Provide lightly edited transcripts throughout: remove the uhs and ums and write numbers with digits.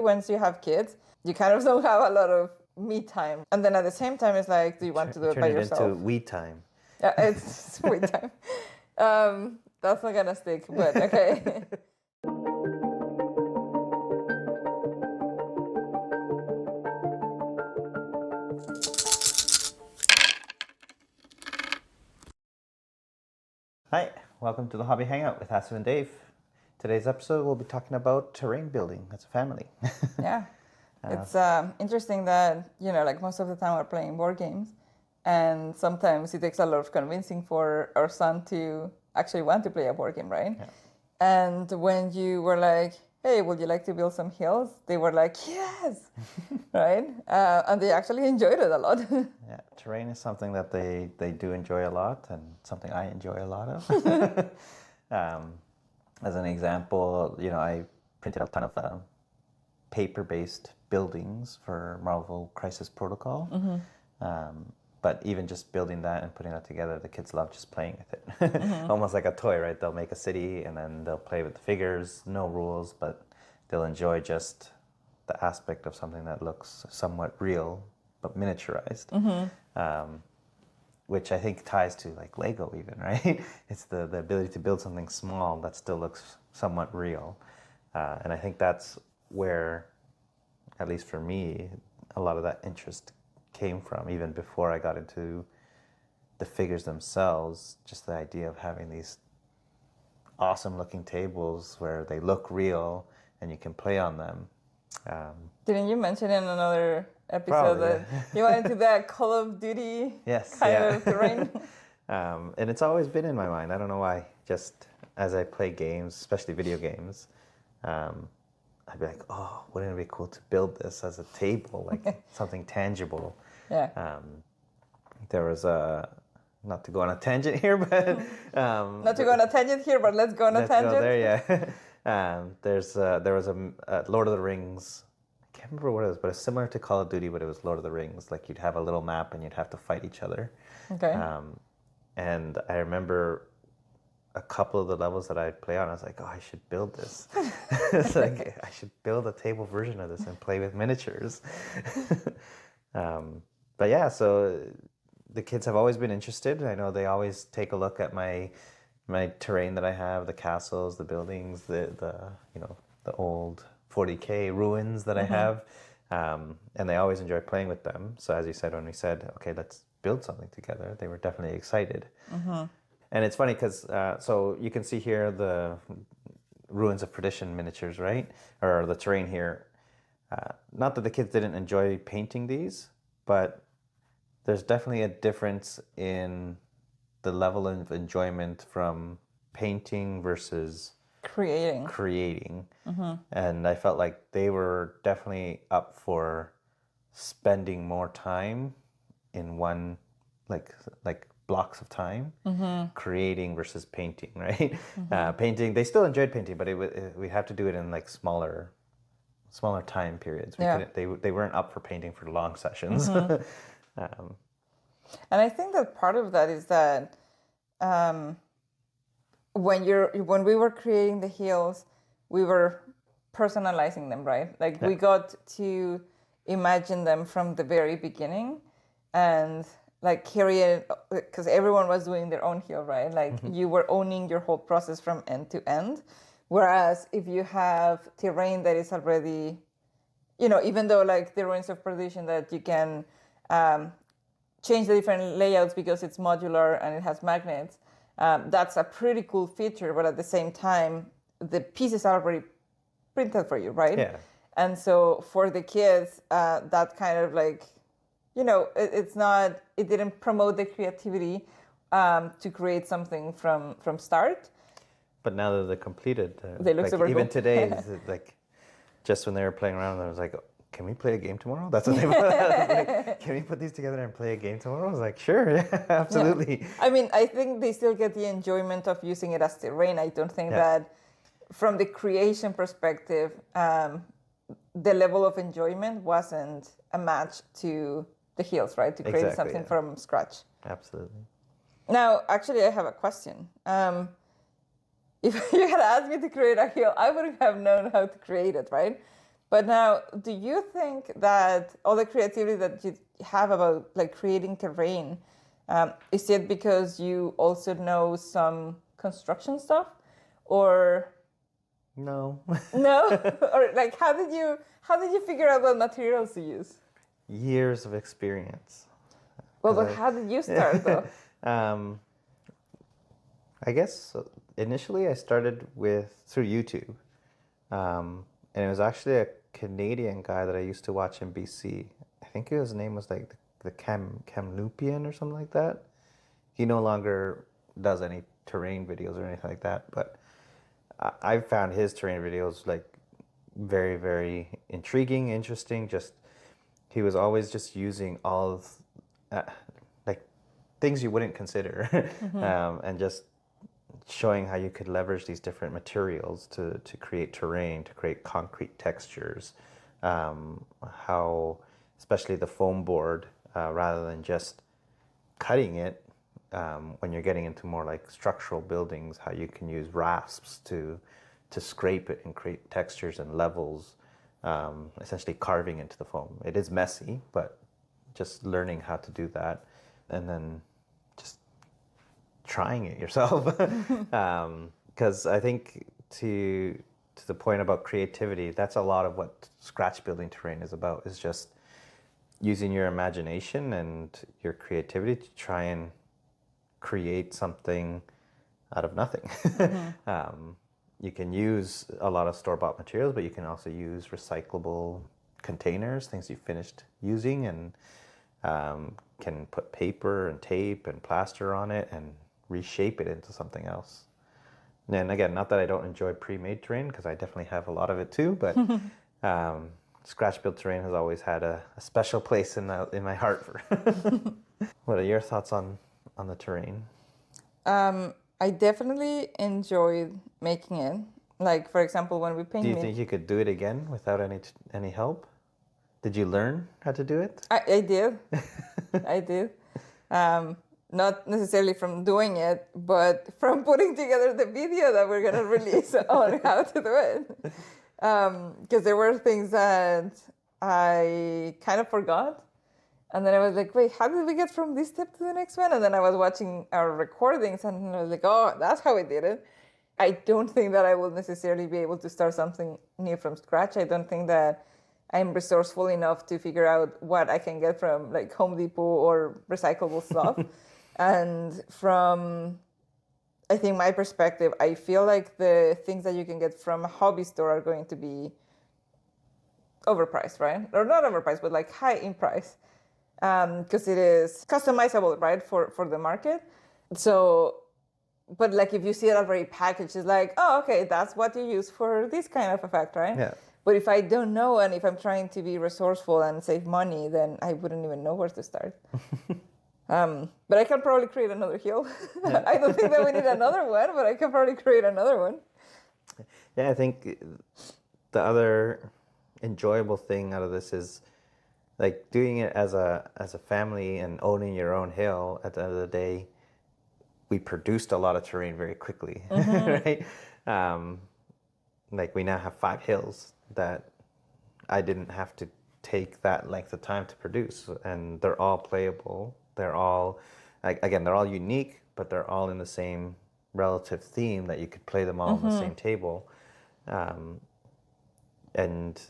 Once you have kids, you kind of don't have a lot of me time. And then at the same time, it's like, do you want to do it by yourself? Turn it into we time. Yeah, it's we time. That's not gonna stick, but okay. Hi, welcome to the Hobby Hangout with Hasu and Dave. Today's episode, we'll be talking about terrain building as a family. Yeah. It's interesting that, like most of the time we're playing board games, and sometimes it takes a lot of convincing for our son to actually want to play a board game, right? Yeah. And when you were like, hey, would you like to build some hills? They were like, yes, right? And they actually enjoyed it a lot. Yeah, terrain is something that they do enjoy a lot, and something I enjoy a lot of. As an example, I printed out a ton of paper-based buildings for Marvel Crisis Protocol. Mm-hmm. But even just building that and putting that together, the kids love just playing with it. Mm-hmm. Almost like a toy, right? They'll make a city and then they'll play with the figures, no rules, but they'll enjoy just the aspect of something that looks somewhat real, but miniaturized. Mm-hmm. Which I think ties to like Lego even, right? It's the ability to build something small that still looks somewhat real. And I think that's where, at least for me, a lot of that interest came from, even before I got into the figures themselves. Just the idea of having these awesome looking tables where they look real and you can play on them. Didn't you mention in another episode that you went into that Call of Duty kind of terrain? And it's always been in my mind. I don't know why. Just as I play games, especially video games, I'd be like, oh, wouldn't it be cool to build this as a table, like something tangible? Yeah. There was not to go on a tangent here, but... not to go on a tangent here, but let's go on a tangent. Go there, yeah. There was a Lord of the Rings, I can't remember what it was, but it's similar to Call of Duty, but it was Lord of the Rings. Like you'd have a little map and you'd have to fight each other. Okay. And I remember a couple of the levels that I'd play on, I was like, oh, I should build this. It's like, I should build a table version of this and play with miniatures. But yeah, so the kids have always been interested. I know they always take a look at my terrain that I have, the castles, the buildings, the old 40K ruins that I have. And they always enjoy playing with them. So as you said, when we said, okay, let's build something together, they were definitely excited. Mm-hmm. And it's funny because, so you can see here the Ruins of Perdition miniatures, right? Or the terrain here. Not that the kids didn't enjoy painting these, but there's definitely a difference in the level of enjoyment from painting versus creating. Mm-hmm. And I felt like they were definitely up for spending more time in one, like blocks of time, mm-hmm. creating versus painting, right? Mm-hmm. Painting, they still enjoyed painting, but we have to do it in like smaller time periods. They weren't up for painting for long sessions. Mm-hmm. And I think that part of that is that when we were creating the hills, we were personalizing them, right? Like we got to imagine them from the very beginning and like carry it, because everyone was doing their own hill, right? Like mm-hmm. you were owning your whole process from end to end. Whereas if you have terrain that is already, even though like the Ruins of Perdition that you can change the different layouts because it's modular and it has magnets, that's a pretty cool feature. But at the same time, the pieces are already printed for you, right? Yeah. And so for the kids, that kind of like, it didn't promote the creativity to create something from start. But now that they're completed, they look super even cool. Today, like just when they were playing around, I was like, can we play a game tomorrow? That's what they were like, can we put these together and play a game tomorrow? I was like, sure, yeah, absolutely. Yeah. I mean, I think they still get the enjoyment of using it as terrain. I don't think that from the creation perspective, the level of enjoyment wasn't a match to the hills, right? To create something from scratch. Absolutely. Now, actually, I have a question. If you had asked me to create a hill, I wouldn't have known how to create it, right? But now, do you think that all the creativity that you have about like creating terrain, is it because you also know some construction stuff, or No. no, or like how did you figure out what materials to use? Years of experience. Well, 'Cause but how did you start though? um, I guess initially I started through YouTube, and it was actually a Canadian guy that I used to watch in BC. I think his name was like the Kamloopian or something like that. He no longer does any terrain videos or anything like that, but I found his terrain videos like very, very intriguing, interesting. Just he was always just using all of like things you wouldn't consider, and just showing how you could leverage these different materials to create terrain, to create concrete textures. How, especially the foam board, rather than just cutting it, when you're getting into more like structural buildings, how you can use rasps to scrape it and create textures and levels, essentially carving into the foam. It is messy, but just learning how to do that, and then just trying it yourself. Because I think to the point about creativity, that's a lot of what scratch building terrain is about, is just using your imagination and your creativity to try and create something out of nothing. You can use a lot of store-bought materials, but you can also use recyclable containers, things you finished using, and can put paper and tape and plaster on it and reshape it into something else. And again, not that I don't enjoy pre-made terrain, because I definitely have a lot of it too, but scratch built terrain has always had a special place in my heart. What are your thoughts on the terrain? I definitely enjoyed making it. Like, for example, when we Do painted. you think you could do it again without any help? Did you learn how to do it? I did. I did. Not necessarily from doing it, but from putting together the video that we're going to release on how to do it. Because there were things that I kind of forgot. And then I was like, wait, how did we get from this step to the next one? And then I was watching our recordings and I was like, oh, that's how we did it. I don't think that I will necessarily be able to start something new from scratch. I don't think that I'm resourceful enough to figure out what I can get from like Home Depot or recyclable stuff. And from, I think, my perspective, I feel like the things that you can get from a hobby store are going to be overpriced, right? Or not overpriced, but like high in price. Because it is customizable, right, for the market. So, but like if you see it already packaged, it's like, oh, okay, that's what you use for this kind of effect, right? Yeah. But if I don't know, and if I'm trying to be resourceful and save money, then I wouldn't even know where to start. But I can probably create another hill. Yeah. I don't think that we need another one, but I can probably create another one. Yeah, I think the other enjoyable thing out of this is like doing it as a family and owning your own hill. At the end of the day, we produced a lot of terrain very quickly, right? Like we now have 5 hills that I didn't have to take that length of time to produce, and they're all playable. They're all, again, they're all unique, but they're all in the same relative theme that you could play them all on the same table. And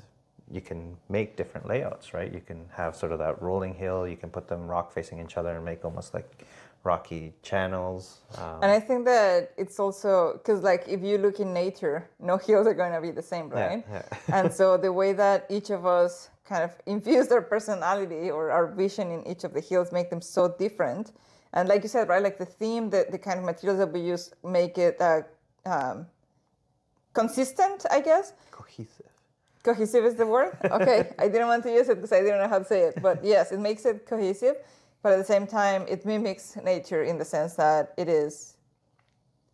you can make different layouts, right? You can have sort of that rolling hill. You can put them rock facing each other and make almost like rocky channels. And I think that it's also because, like, if you look in nature, no hills are going to be the same, right? Yeah. And so the way that each of us kind of infuse our personality or our vision in each of the hills make them so different. And like you said, right, like the theme, the kind of materials that we use make it consistent, I guess. Cohesive. Cohesive is the word? Okay, I didn't want to use it because I didn't know how to say it. But yes, it makes it cohesive. But at the same time, it mimics nature in the sense that it is,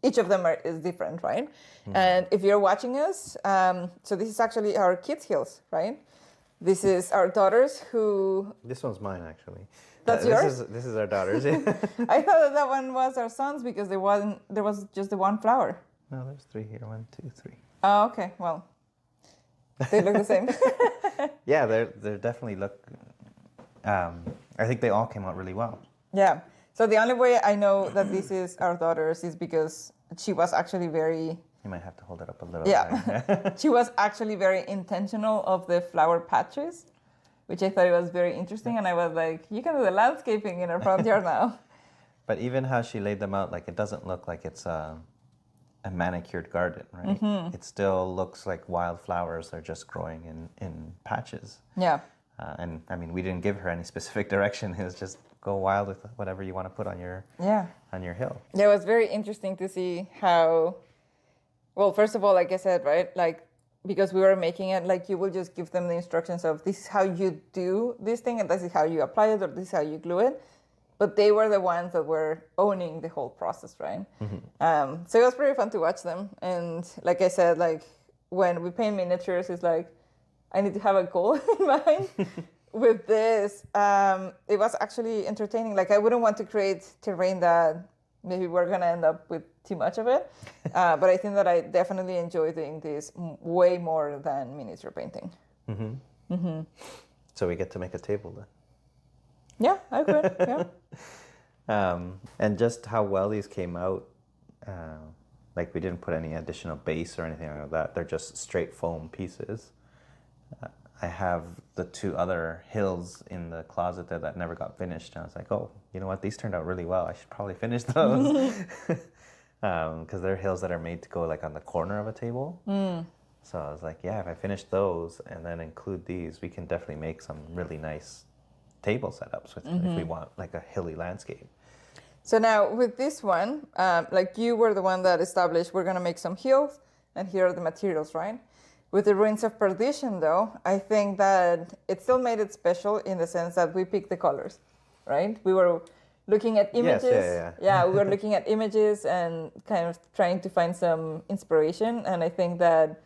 each of them is different, right? And if you're watching us, so this is actually our kids' hills, right? This is our daughters who... This one's mine, actually. That's yours? This is our daughters. I thought that one was our son's because there was just the one flower. No, there's 3 here. 1, 2, 3. Oh, okay, well. They look the same. Yeah, they're definitely look. I think they all came out really well. Yeah. So the only way I know that this is our daughter's is because she was actually very. You might have to hold it up a little. Yeah. She was actually very intentional of the flower patches, which I thought it was very interesting. And I was like, you can do the landscaping in our front yard now. But even how she laid them out, like it doesn't look like it's a manicured garden, right? Mm-hmm. It still looks like wildflowers. They're just growing in patches. Yeah. And I mean, we didn't give her any specific direction. It was just go wild with whatever you want to put on your hill. Yeah, it was very interesting to see how. Well, first of all, like I said, right, like because we were making it, like you will just give them the instructions of this is how you do this thing, and this is how you apply it, or this is how you glue it. But they were the ones that were owning the whole process, right? Mm-hmm. So it was pretty fun to watch them. And like I said, like when we paint miniatures, it's like I need to have a goal in mind. With this, it was actually entertaining. Like I wouldn't want to create terrain that maybe we're gonna end up with too much of it. But I think that I definitely enjoy doing this way more than miniature painting. Mm-hmm. Mm-hmm. So we get to make a table then. Yeah, I could. Yeah. And just how well these came out, like we didn't put any additional base or anything like that. They're just straight foam pieces. I have the two other hills in the closet there that never got finished. And I was like, oh, you know what? These turned out really well. I should probably finish those. Because they're hills that are made to go like on the corner of a table. Mm. So I was like, yeah, if I finish those and then include these, we can definitely make some really nice table setups with if we want like a hilly landscape. So now with this one, like you were the one that established we're gonna make some hills and here are the materials, right? With the Ruins of Perdition though, I think that it still made it special in the sense that we picked the colors, right? We were looking at images. Yes, yeah. We were looking at images and kind of trying to find some inspiration. And I think that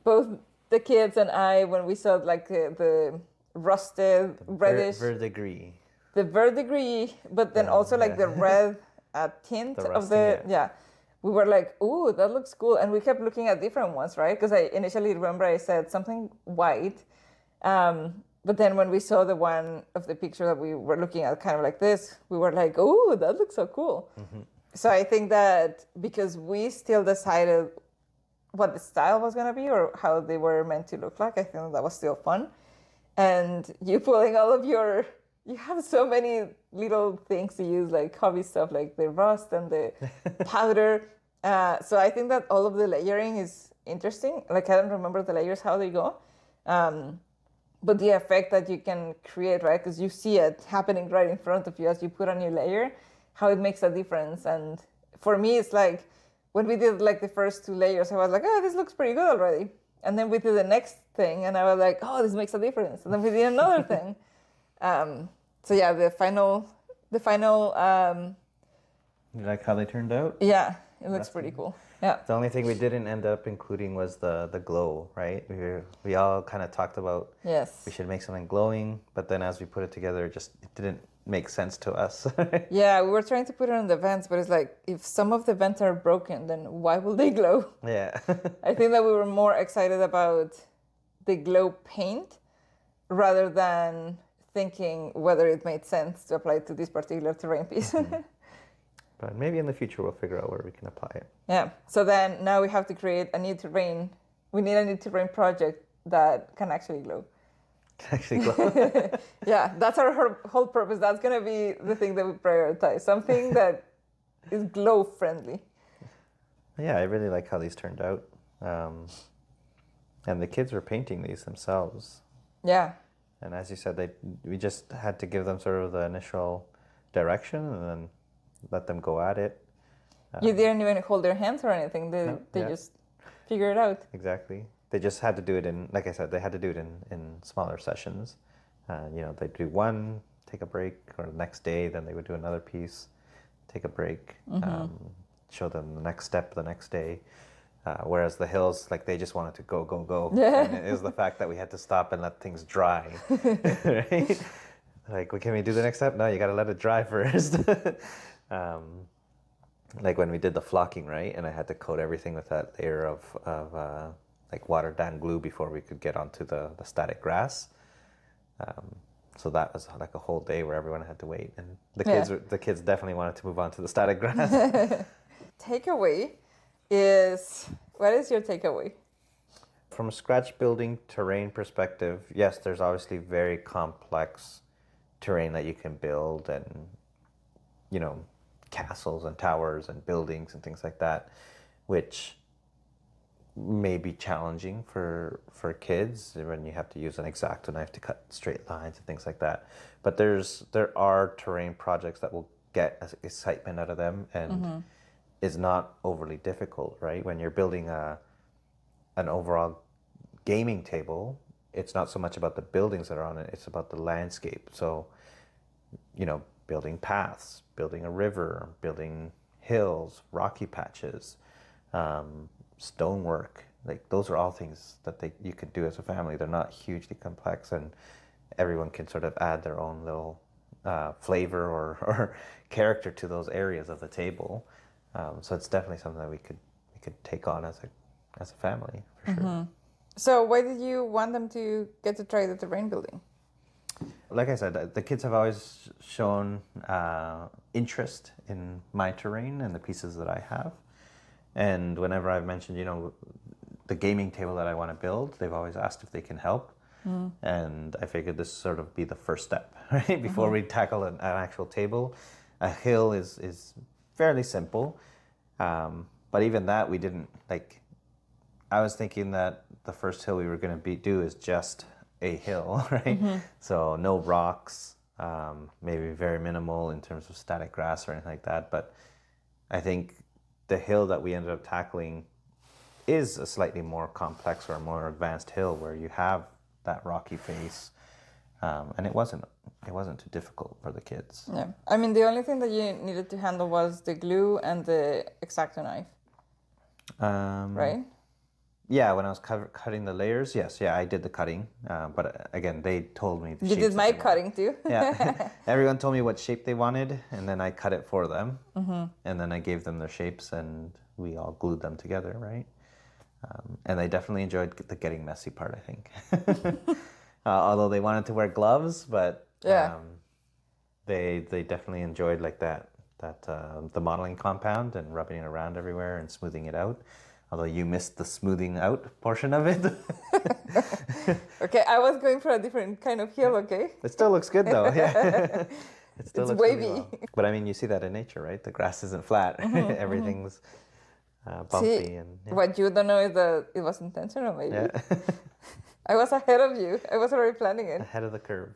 both the kids and I, when we saw like the rusted, reddish, verdigris. The verdigris, but then also like the red tint the rusting, of the we were like, ooh, that looks cool, and we kept looking at different ones, right? Because I initially remember I said something white, but then when we saw the one of the picture that we were looking at, kind of like this, we were like, ooh, that looks so cool. Mm-hmm. So I think that because we still decided what the style was gonna be or how they were meant to look like, I think that was still fun. And you pulling all of you have so many little things to use, like hobby stuff, like the rust and the powder. So I think that all of the layering is interesting. Like I don't remember the layers, how they go. But the effect that you can create, right? Because you see it happening right in front of you as you put on your layer, how it makes a difference. And for me, it's like when we did like the first two layers, I was like, oh, this looks pretty good already. And then we did the next thing and I was like, oh, this makes a difference. And then we did another thing. So yeah, the final. You like how they turned out? Yeah, it looks pretty cool. Yeah. The only thing we didn't end up including was the glow, right? We all kind of talked about we should make something glowing, but then as we put it together, it didn't make sense to us. Yeah, we were trying to put it on the vents, but it's like if some of the vents are broken, then why will they glow? Yeah. I think that we were more excited about the glow paint rather than thinking whether it made sense to apply it to this particular terrain piece. Mm-hmm. But maybe in the future we'll figure out where we can apply it. Yeah. So then now we have to create a new terrain. We need a new terrain project that can actually glow. Yeah, that's our whole purpose. That's going to be the thing that we prioritize. Something that is glow friendly. Yeah, I really like how these turned out. And the kids were painting these themselves. Yeah. And as you said, we just had to give them sort of the initial direction and then let them go at it. You didn't even hold their hands or anything. They just figure it out. Exactly. They just had to do it in, like I said, they had to do it in smaller sessions. They'd do one, take a break, or the next day, then they would do another piece, take a break, show them the next step the next day. Whereas the hills, like they just wanted to go. Yeah. And it was the fact that we had to stop and let things dry. Right? Like, can we do the next step? No, you got to let it dry first. Like when we did the flocking, right? And I had to coat everything with that layer of like watered down glue before we could get onto the static grass. So that was like a whole day where everyone had to wait, and the kids definitely wanted to move on to the static grass. Takeaway is, what is your takeaway? From a scratch building terrain perspective, yes, there's obviously very complex terrain that you can build, and castles and towers and buildings and things like that, which may be challenging for kids when you have to use an X-Acto knife to cut straight lines and things like that. But there are terrain projects that will get excitement out of them, and is not overly difficult, right? When you're building an overall gaming table, it's not so much about the buildings that are on it, it's about the landscape. So, building paths, building a river, building hills, rocky patches, stonework, like those are all things that you can do as a family. They're not hugely complex, and everyone can sort of add their own little flavor or character to those areas of the table. So it's definitely something that we could take on as a family, for sure. So why did you want them to get to try the terrain building? Like I said, the kids have always shown interest in my terrain and the pieces that I have. And whenever I've mentioned, the gaming table that I want to build, they've always asked if they can help. And I figured this sort of be the first step, right? Before we tackle an actual table. A hill is fairly simple. But even that, we didn't, I was thinking that the first hill we were going to do is just a hill, right? So no rocks, maybe very minimal in terms of static grass or anything like that. But I think the hill that we ended up tackling is a slightly more complex or more advanced hill where you have that rocky face, and it wasn't too difficult for the kids. Yeah, I mean, the only thing that you needed to handle was the glue and the X-Acto knife, right? Yeah, when I was cutting the layers, yes, I did the cutting. But again, they told me You did my cutting too. Yeah, everyone told me what shape they wanted, and then I cut it for them, and then I gave them their shapes, and we all glued them together, right? And they definitely enjoyed the getting messy part, I think. Although they wanted to wear gloves, but they definitely enjoyed the modeling compound and rubbing it around everywhere and smoothing it out. Although you missed the smoothing out portion of it. Okay, I was going for a different kind of hill, okay? It still looks good though, yeah. It's looks wavy. really well. But I mean, you see that in nature, right? The grass isn't flat. Everything's bumpy. See, what you don't know is that it was intentional, maybe. Yeah. I was ahead of you. I was already planning it. Ahead of the curve.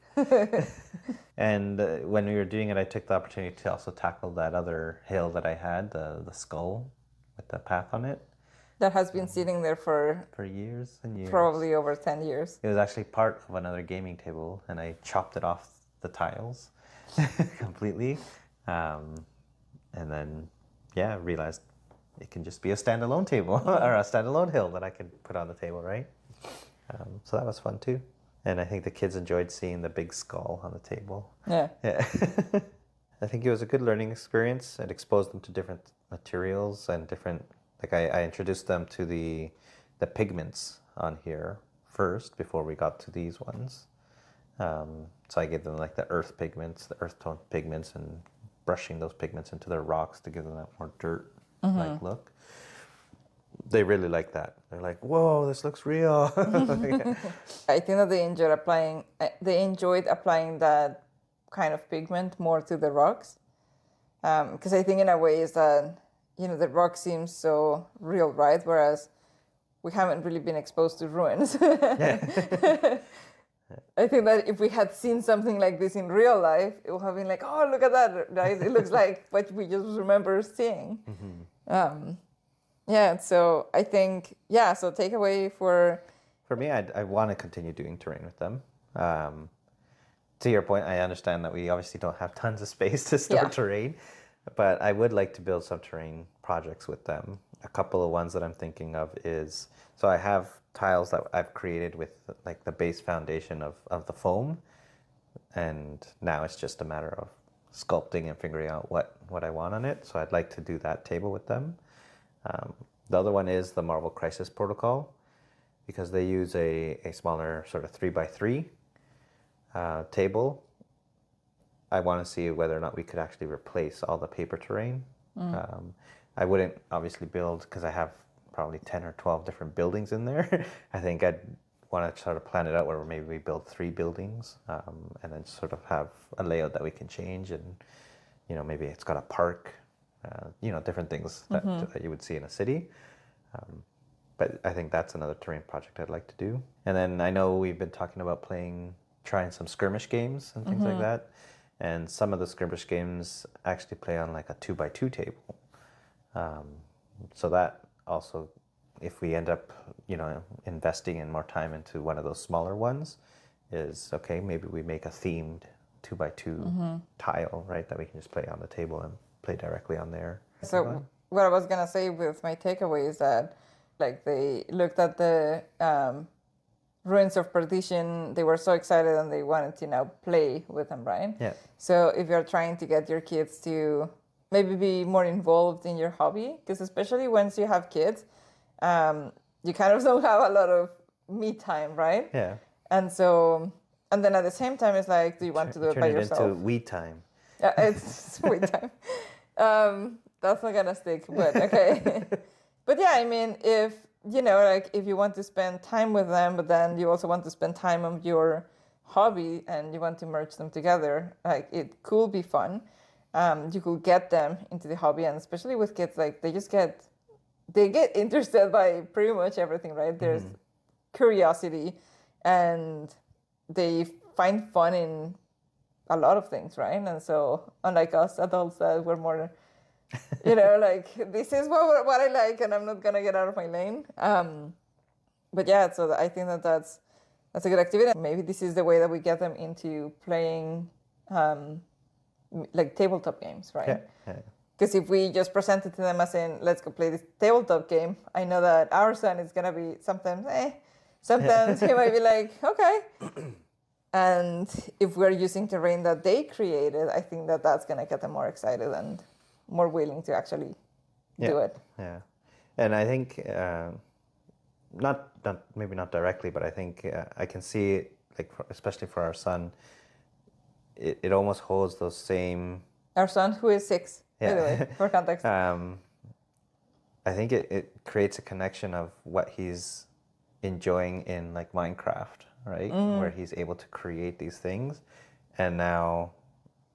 And when we were doing it, I took the opportunity to also tackle that other hill that I had, the skull with the path on it. That has been sitting there for years and years. Probably over 10 years. It was actually part of another gaming table, and I chopped it off the tiles completely. And then, realized it can just be a standalone table or a standalone hill that I could put on the table, right? So that was fun too. And I think the kids enjoyed seeing the big skull on the table. Yeah. I think it was a good learning experience. It exposed them to different materials and different... I introduced them to the pigments on here first before we got to these ones. So I gave them the earth pigments, the earth tone pigments, and brushing those pigments into their rocks to give them that more dirt-like look. They really like that. They're like, "Whoa, this looks real." I think that they enjoyed applying that kind of pigment more to the rocks, because I think in a way is that, the rock seems so real, right? Whereas we haven't really been exposed to ruins. I think that if we had seen something like this in real life, it would have been like, oh, look at that, right? It looks like what we just remember seeing. So I think, so takeaway for... For me, I want to continue doing terrain with them. To your point, I understand that we obviously don't have tons of space to store terrain. But I would like to build some terrain projects with them. A couple of ones that I'm thinking of is, so I have tiles that I've created with the base foundation of the foam. And now it's just a matter of sculpting and figuring out what I want on it. So I'd like to do that table with them. The other one is the Marvel Crisis Protocol. because they use a smaller sort of 3x3 table. I want to see whether or not we could actually replace all the paper terrain. I wouldn't obviously build, because I have probably 10 or 12 different buildings in there. I think I'd want to sort of plan it out where maybe we build 3 buildings, and then sort of have a layout that we can change, and maybe it's got a park, different things that you would see in a city. But I think that's another terrain project I'd like to do. And then I know we've been talking about trying some skirmish games and things like that. And some of the skirmish games actually play on like a 2x2 table. So that also, if we end up, investing in more time into one of those smaller ones, is okay, maybe we make a themed 2x2 tile, right, that we can just play on the table and play directly on there. So what I was going to say with my takeaway is that, like, they looked at the ruins of perdition, they were so excited and they wanted to now play with them, right? Yeah. So if you're trying to get your kids to maybe be more involved in your hobby, because especially once you have kids, you kind of don't have a lot of me time, right? Yeah. And then at the same time, it's like, do you want to do it by yourself? Turn it into we time. Yeah, it's we time. That's not gonna stick, but okay. But yeah, I mean, if you want to spend time with them, but then you also want to spend time on your hobby and you want to merge them together, like, it could be fun. You could get them into the hobby, and especially with kids, like, they get interested by pretty much everything, right? There's curiosity, and they find fun in a lot of things, right? And so, unlike us adults, that we're more, like, this is what I like, and I'm not gonna get out of my lane. But yeah, so I think that's a good activity. Maybe this is the way that we get them into playing, like, tabletop games, right? Yeah. Because if we just present it to them as in, let's go play this tabletop game, I know that our son is gonna be sometimes he might be like, okay. And if we're using terrain that they created, I think that's gonna get them more excited and more willing to actually do it. Yeah, and I think maybe not directly, but I think I can see it, like, especially for our son, it almost holds those same. Our son, who is 6, by the way, for context. I think it creates a connection of what he's enjoying in, like, Minecraft, right? Where he's able to create these things, and now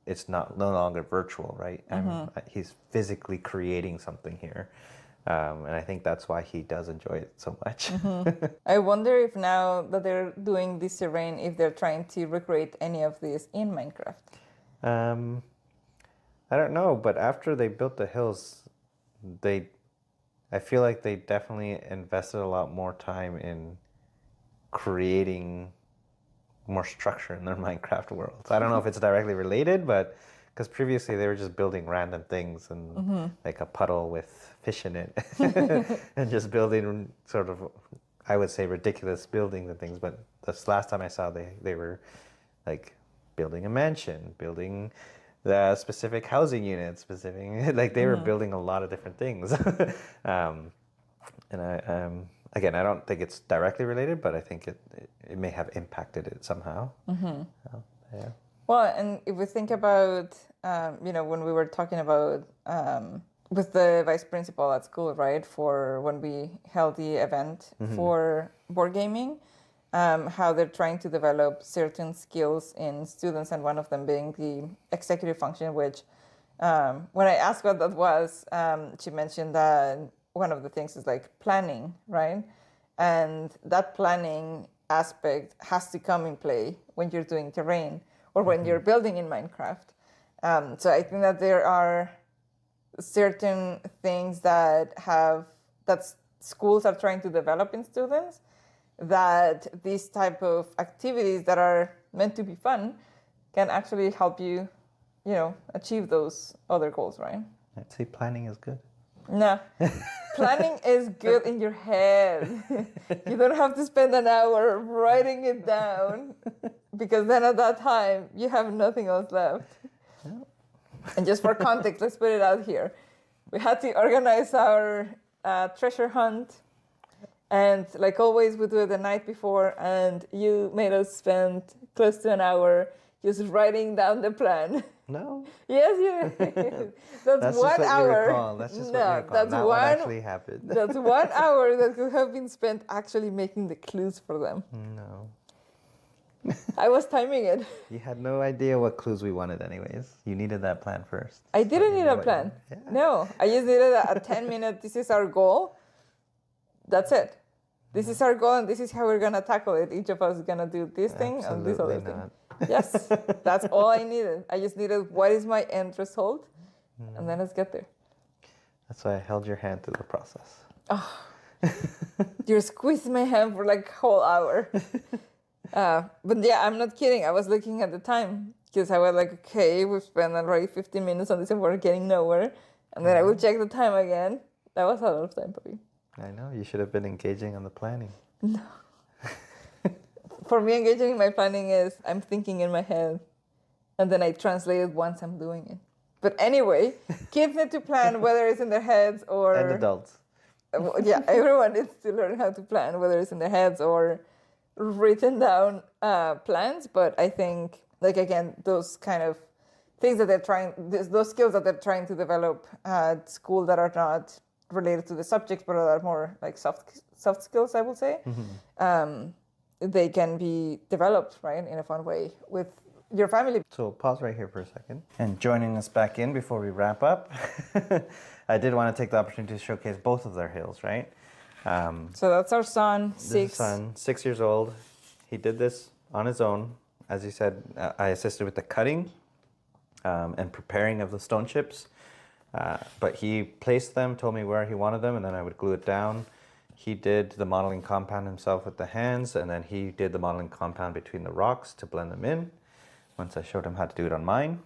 it's no longer virtual, right? He's physically creating something here, and I think that's why he does enjoy it so much. I wonder if now that they're doing this terrain, if they're trying to recreate any of this in Minecraft. I don't know, but after they built the hills, I feel like they definitely invested a lot more time in creating more structure in their Minecraft worlds. I don't know if it's directly related, but because previously they were just building random things and like a puddle with fish in it and just building sort of, I would say, ridiculous buildings and things. But this last time I saw, they were like building a mansion, building the specific housing units, like they were building a lot of different things. And again, I don't think it's directly related, but I think it may have impacted it somehow. Yeah. Well, and if we think about, when we were talking about with the vice principal at school, right, for when we held the event for board gaming, how they're trying to develop certain skills in students, and one of them being the executive function, which when I asked what that was, she mentioned that one of the things is like planning, right? And that planning aspect has to come in play when you're doing terrain or when you're building in Minecraft. So I think that there are certain things that schools are trying to develop in students, that these type of activities that are meant to be fun can actually help you, achieve those other goals, right? I'd say planning is good. No, planning is good in your head. You don't have to spend an hour writing it down, because then at that time you have nothing else left. And just for context, let's put it out here. We had to organize our treasure hunt And like always, we do it the night before, and you made us spend close to an hour just writing down the plan. No. Yes, you. That's 1 just what hour. you recall. That's just what you recall. That's Not what actually happened. That's 1 hour that could have been spent actually making the clues for them. No. I was timing it. You had no idea what clues we wanted anyways. You needed that plan first. I didn't need a plan. Yeah. No, I just needed a 10-minute, this is our goal. That's it. This is our goal, and this is how we're going to tackle it. Each of us is going to do this thing and this other thing. Yes, that's all I needed. I just needed what is my end result, and then let's get there. That's why I held your hand through the process. Oh, you squeezed my hand for like a whole hour. But yeah, I'm not kidding. I was looking at the time because I was like, okay, we've spent already 15 minutes on this and we're getting nowhere. And then I will check the time again. That was a lot of time for me. I know. You should have been engaging on the planning. No. For me, engaging in my planning is I'm thinking in my head and then I translate it once I'm doing it. But anyway, kids need to plan whether it's in their heads or... And adults. Yeah, everyone needs to learn how to plan, whether it's in their heads or written down plans. But I think, like, again, those kind of things that they're trying, those skills that they're trying to develop at school that are not related to the subjects, but are more like soft skills, I would say. Mm-hmm. They can be developed, right, in a fun way with your family. So pause right here for a second. And joining us back in before we wrap up, I did want to take the opportunity to showcase both of their hills, right? So that's our son, 6. Son, 6 years old. He did this on his own. As you said, I assisted with the cutting and preparing of the stone chips. But he placed them, told me where he wanted them, and then I would glue it down. He did the modeling compound himself with the hands, and then he did the modeling compound between the rocks to blend them in. Once I showed him how to do it on mine,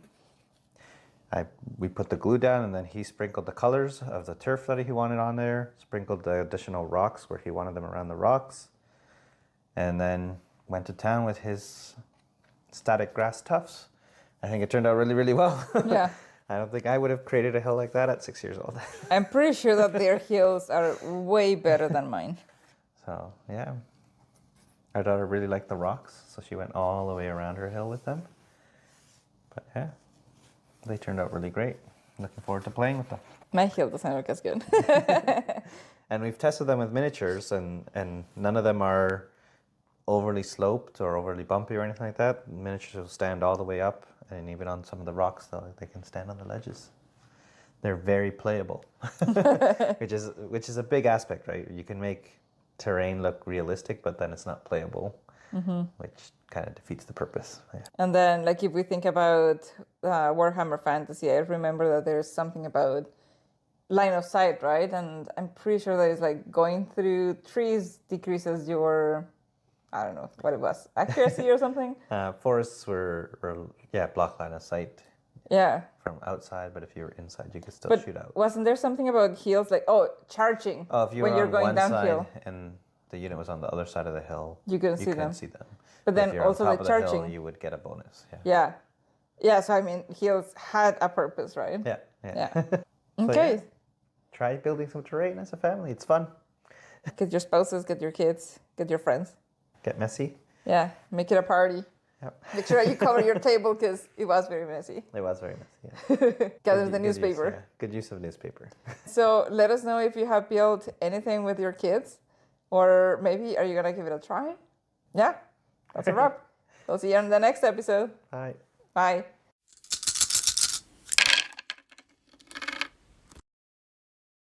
we put the glue down, and then he sprinkled the colors of the turf that he wanted on there, sprinkled the additional rocks where he wanted them around the rocks, and then went to town with his static grass tufts. I think it turned out really, really well. Yeah. I don't think I would have created a hill like that at 6 years old. I'm pretty sure that their hills are way better than mine. So, yeah. Our daughter really liked the rocks, so she went all the way around her hill with them. But yeah, they turned out really great. Looking forward to playing with them. My hill doesn't look as good. And we've tested them with miniatures, and none of them are overly sloped or overly bumpy or anything like that. Miniatures will stand all the way up, and even on some of the rocks, they can stand on the ledges. They're very playable, which is a big aspect, right? You can make terrain look realistic, but then it's not playable, which kind of defeats the purpose. Yeah. And then, like, if we think about Warhammer Fantasy, I remember that there's something about line of sight, right? And I'm pretty sure that it's like going through trees decreases your, I don't know what it was, accuracy or something. Forests were block line of sight. Yeah. From outside, but if you were inside, you could still shoot out. Wasn't there something about hills, like charging? Oh, if you were when you're on going one downhill side and the unit was on the other side of the hill, you couldn't see them. But then if you're also on top the of charging, the hill, you would get a bonus. Yeah. So I mean, hills had a purpose, right? Yeah. Okay. Yeah. Try building some terrain as a family. It's fun. Get your spouses, get your kids, get your friends. Get messy. Yeah, make it a party. Yep. Make sure you cover your table because it was very messy. It was very messy. Yeah. Gather the newspaper. Use, good use of newspaper. So let us know if you have built anything with your kids, or maybe are you gonna give it a try? Yeah, that's a wrap. We'll see you in the next episode. Bye. Bye.